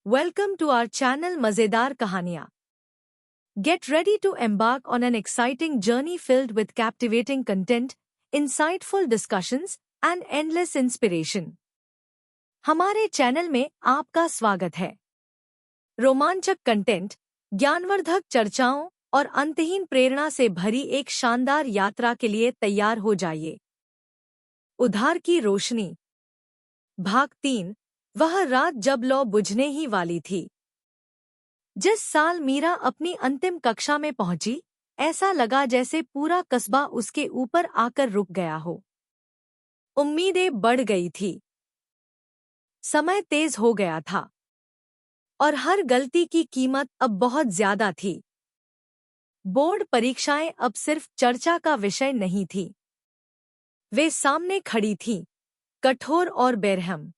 Welcome to our channel मजेदार कहानियाँ. Get ready to embark on an exciting journey filled with captivating content, insightful discussions and endless inspiration. हमारे channel में आपका स्वागत है. रोमांचक कंटेंट, ज्ञानवर्धक चर्चाओं और अंतहीन प्रेरणा से भरी एक शानदार यात्रा के लिए तैयार हो जाइए. उधार की रोशनी. भाग 3. वह रात जब लौ बुझने ही वाली थी. जिस साल मीरा अपनी अंतिम कक्षा में पहुंची, ऐसा लगा जैसे पूरा कस्बा उसके ऊपर आकर रुक गया हो. उम्मीदें बढ़ गई थी. समय तेज हो गया था और हर गलती की कीमत अब बहुत ज्यादा थी. बोर्ड परीक्षाएं अब सिर्फ चर्चा का विषय नहीं थी. वे सामने खड़ी थीं, कठोर और बेरहम.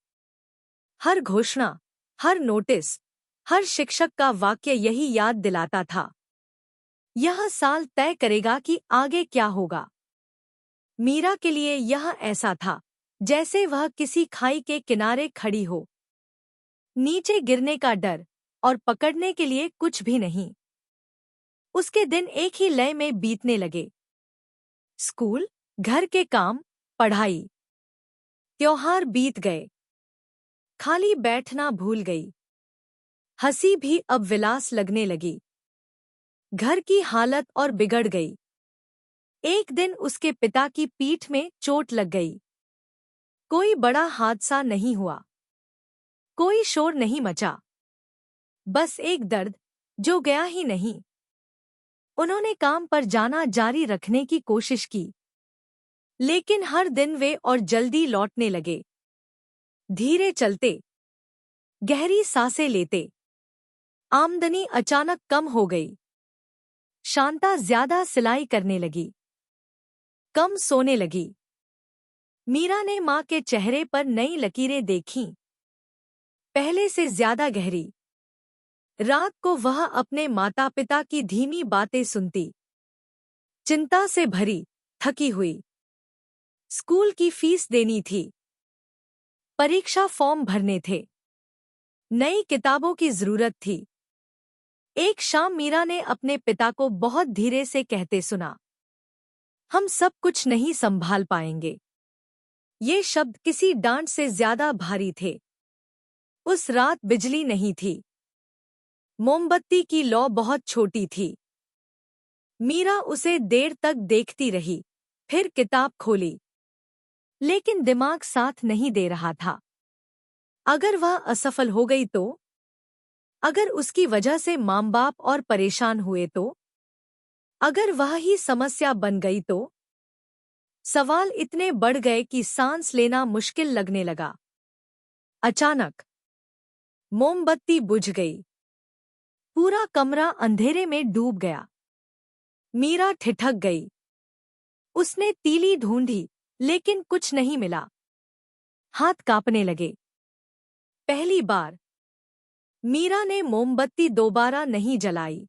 हर घोषणा, हर नोटिस, हर शिक्षक का वाक्य यही याद दिलाता था. यह साल तय करेगा कि आगे क्या होगा. मीरा के लिए यह ऐसा था जैसे वह किसी खाई के किनारे खड़ी हो. नीचे गिरने का डर और पकड़ने के लिए कुछ भी नहीं. उसके दिन एक ही लय में बीतने लगे. स्कूल, घर के काम, पढ़ाई. त्योहार बीत गए. खाली बैठना भूल गई. हंसी भी अब विलास लगने लगी. घर की हालत और बिगड़ गई. एक दिन उसके पिता की पीठ में चोट लग गई. कोई बड़ा हादसा नहीं हुआ. कोई शोर नहीं मचा. बस एक दर्द जो गया ही नहीं. उन्होंने काम पर जाना जारी रखने की कोशिश की, लेकिन हर दिन वे और जल्दी लौटने लगे. धीरे चलते, गहरी सांसें लेते. आमदनी अचानक कम हो गई. शांता ज्यादा सिलाई करने लगी, कम सोने लगी. मीरा ने माँ के चेहरे पर नई लकीरें देखीं, पहले से ज्यादा गहरी. रात को वह अपने माता पिता की धीमी बातें सुनती, चिंता से भरी, थकी हुई. स्कूल की फीस देनी थी, परीक्षा फॉर्म भरने थे, नई किताबों की जरूरत थी. एक शाम मीरा ने अपने पिता को बहुत धीरे से कहते सुना, हम सब कुछ नहीं संभाल पाएंगे. ये शब्द किसी डांट से ज्यादा भारी थे. उस रात बिजली नहीं थी. मोमबत्ती की लौ बहुत छोटी थी. मीरा उसे देर तक देखती रही, फिर किताब खोली. लेकिन दिमाग साथ नहीं दे रहा था. अगर वह असफल हो गई तो? अगर उसकी वजह से माँ बाप और परेशान हुए तो? अगर वह ही समस्या बन गई तो? सवाल इतने बढ़ गए कि सांस लेना मुश्किल लगने लगा. अचानक मोमबत्ती बुझ गई. पूरा कमरा अंधेरे में डूब गया. मीरा ठिठक गई. उसने तीली ढूंढी, लेकिन कुछ नहीं मिला. हाथ कांपने लगे. पहली बार मीरा ने मोमबत्ती दोबारा नहीं जलाई.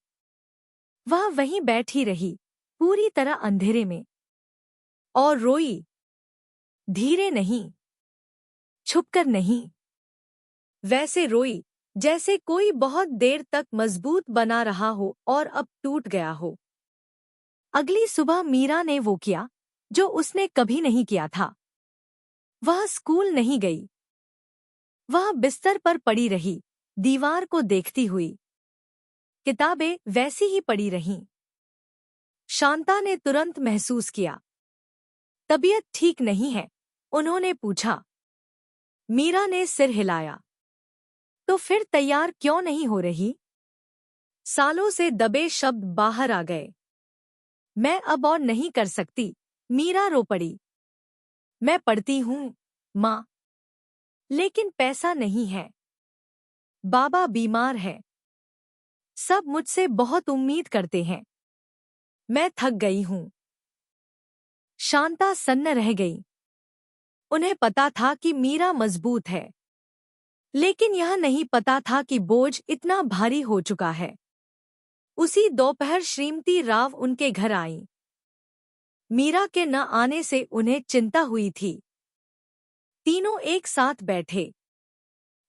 वह वहीं बैठी रही, पूरी तरह अंधेरे में, और रोई. धीरे नहीं, छुपकर नहीं. वैसे रोई जैसे कोई बहुत देर तक मजबूत बना रहा हो और अब टूट गया हो. अगली सुबह मीरा ने वो किया जो उसने कभी नहीं किया था. वह स्कूल नहीं गई. वह बिस्तर पर पड़ी रही, दीवार को देखती हुई. किताबें वैसी ही पड़ी रहीं. शांता ने तुरंत महसूस किया. तबीयत ठीक नहीं है, उन्होंने पूछा. मीरा ने सिर हिलाया. तो फिर तैयार क्यों नहीं हो रही? सालों से दबे शब्द बाहर आ गए. मैं अब और नहीं कर सकती, मीरा रो पड़ी. मैं पढ़ती हूँ, माँ, लेकिन पैसा नहीं है. बाबा बीमार है. सब मुझसे बहुत उम्मीद करते हैं. मैं थक गई हूँ. शांता सन्न रह गई. उन्हें पता था कि मीरा मजबूत है, लेकिन यह नहीं पता था कि बोझ इतना भारी हो चुका है. उसी दोपहर श्रीमती राव उनके घर आईं. मीरा के न आने से उन्हें चिंता हुई थी. तीनों एक साथ बैठे.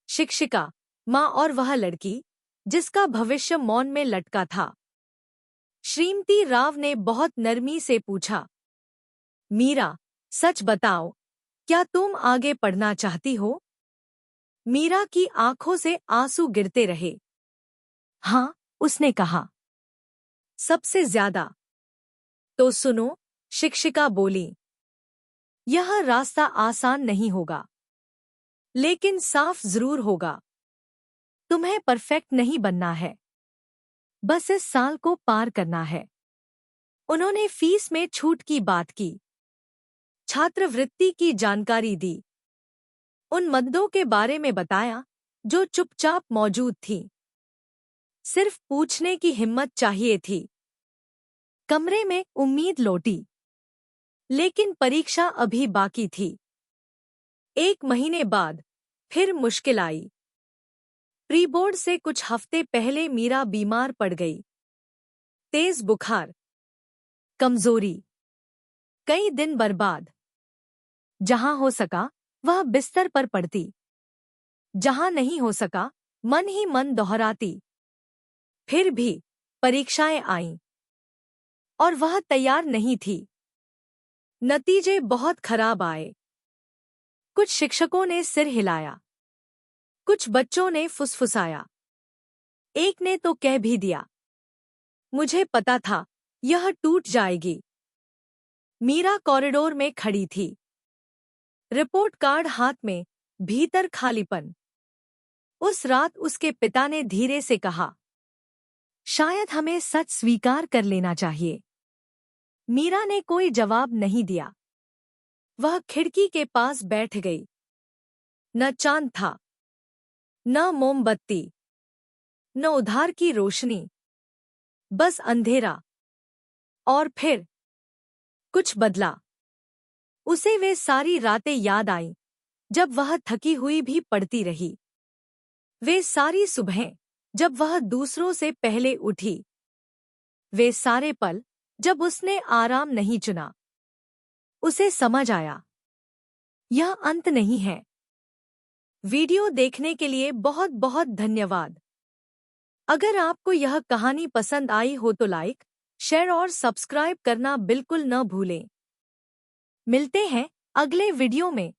शिक्षिका, माँ और वह लड़की जिसका भविष्य मौन में लटका था। श्रीमती राव ने बहुत नरमी से पूछा, मीरा, सच बताओ, क्या तुम आगे पढ़ना चाहती हो? मीरा की आंखों से आंसू गिरते रहे। हाँ, उसने कहा, सबसे ज्यादा। तो सुनो, शिक्षिका बोली, यह रास्ता आसान नहीं होगा, लेकिन साफ जरूर होगा। तुम्हें परफेक्ट नहीं बनना है, बस इस साल को पार करना है। उन्होंने फीस में छूट की बात की, छात्रवृत्ति की जानकारी दी, उन मददों के बारे में बताया जो चुपचाप मौजूद थी। सिर्फ पूछने की हिम्मत चाहिए थी। कमरे में उम्मीद लौटी, लेकिन परीक्षा अभी बाकी थी। 1 महीने बाद फिर मुश्किल आई। प्री बोर्ड से कुछ हफ्ते पहले मीरा बीमार पड़ गई। तेज बुखार, कमजोरी, कई दिन बर्बाद। जहां हो सका वह बिस्तर पर पड़ती, जहां नहीं हो सका मन ही मन दोहराती। फिर भी परीक्षाएं आईं, और वह तैयार नहीं थी। नतीजे बहुत खराब आए। कुछ शिक्षकों ने सिर हिलाया, कुछ बच्चों ने फुसफुसाया। एक ने तो कह भी दिया, मुझे पता था यह टूट जाएगी। मीरा कॉरिडोर में खड़ी थी, रिपोर्ट कार्ड हाथ में, भीतर खालीपन। उस रात उसके पिता ने धीरे से कहा, शायद हमें सच स्वीकार कर लेना चाहिए। मीरा ने कोई जवाब नहीं दिया। वह खिड़की के पास बैठ गई। न चांद था, न मोमबत्ती, न उधार की रोशनी, बस अंधेरा। और फिर कुछ बदला। उसे वे सारी रातें याद आईं, जब वह थकी हुई भी पड़ती रही। वे सारी सुबहें, जब वह दूसरों से पहले उठी। वे सारे पल, जब उसने आराम नहीं चुना। उसे समझ आया, यह अंत नहीं है। वीडियो देखने के लिए बहुत बहुत धन्यवाद। अगर आपको यह कहानी पसंद आई हो तो लाइक, शेयर और सब्सक्राइब करना बिल्कुल न भूलें। मिलते हैं अगले वीडियो में।